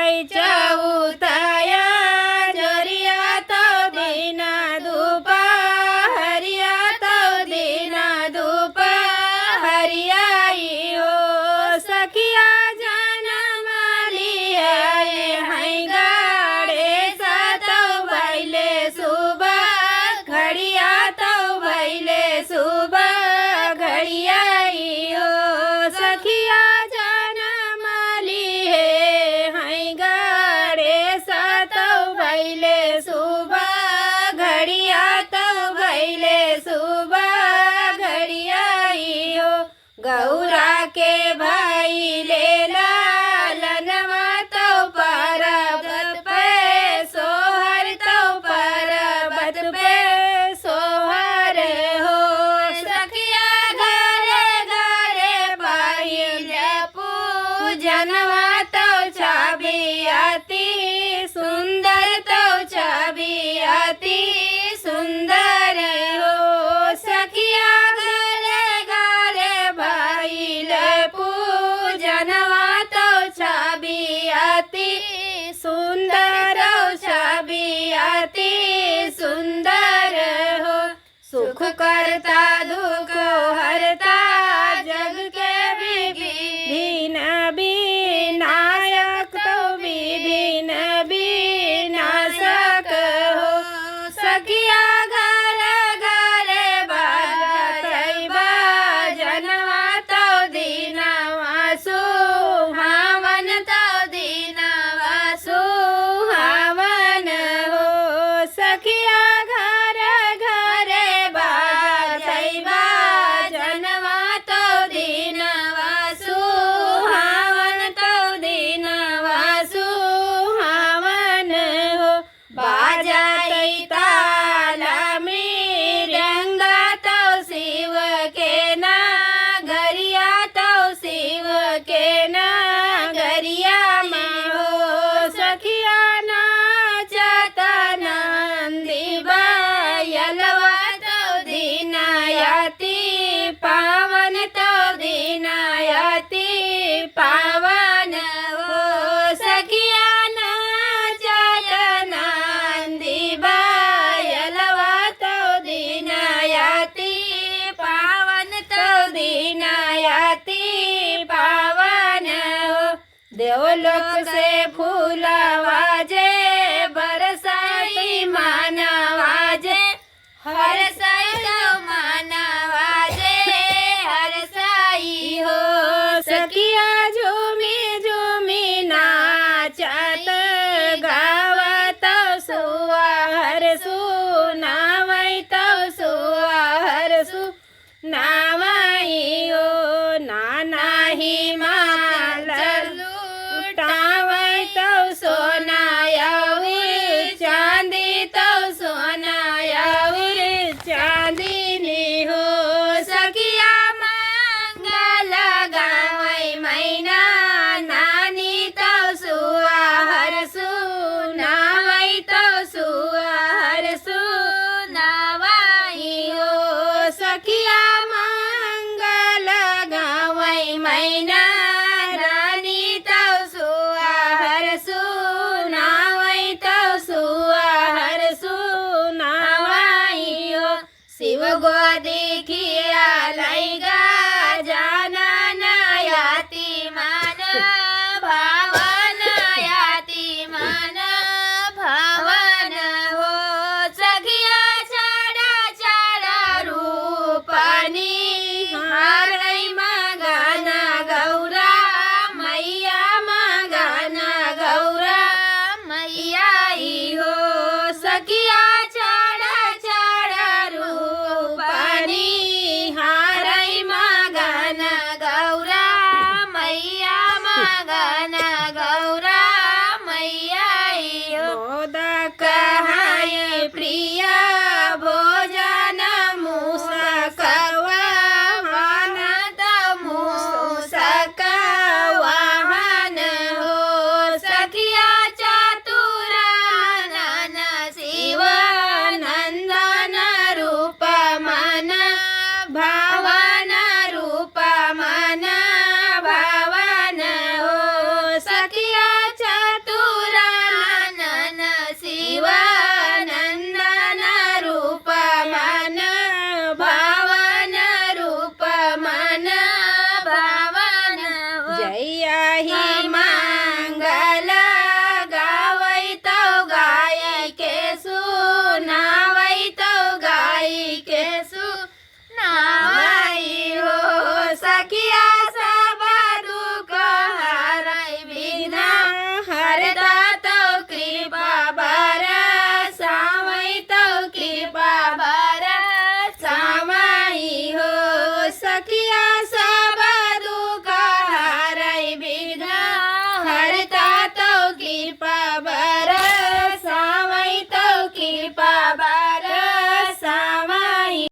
भाई चौथाया जोरिया तो दीना धूप हरिया तो दीना धूप हरियाई हो सखिया जाना माली है गाड़े सतो भैले सुबह घड़िया तो भैले सुबह घड़ियाई हो सखिया जाना माली है गाड़े सतो भैले सुबह घड़िया तो भैले सुबह घड़ियाई हो गौरा के भाई ले लालनवा तो परबत पे सोहर तो परबत पे सोहर हो सखिया घरे घरे पाहिले पूजनवा तो छवि अति सुंदर तो छवि अति सुंदर हो सखिया घरे घरे पाहिले पूजनवा तो छवि अति सुंदर छवि अति सुंदर हो सुख करता दुख हरता जग के विभिन्न विनायक तो विभिन्न विनाशक हो सखिया घर घर बाजनवा तो दीनवा सुहावन तो दीनवा सुहावन हो सखिया घर घर बाजनवा तो दीनवा सुहावन तो दीनवा सुहावन हो बाजा ताला मृदंगा तो शिव के नागरिया तो शिव के नागरिया में हो सखिया नाचत नंदी बायलवा तो दीनायति पावन तो दीनायति पावन हो सखिया नाचत नंदी बायलवा तो दीनायति पावन तो दीनायति पावन हो देवलोक से फूलवाजे बरसाती मानवाजे हर साई तो मानवाजे हर साई हो सखिया झूमी झूमी नाचत गावत सुहर सुनावई तो सुहर सुनावई हो नाना ही माल लुटावई तो सोनायाउर चांदी तो सोनायाउर चांदीनी हो सखिया मंगल गावई मैना नानी तो सुहर सुनावई तो सुहर सुनावई हो सखिया मंगल गावई मैना रानी तो सुहर सुनावई तो सुहर सुनावई हो शिव गोदी खिया लैगा जाना नयाति मान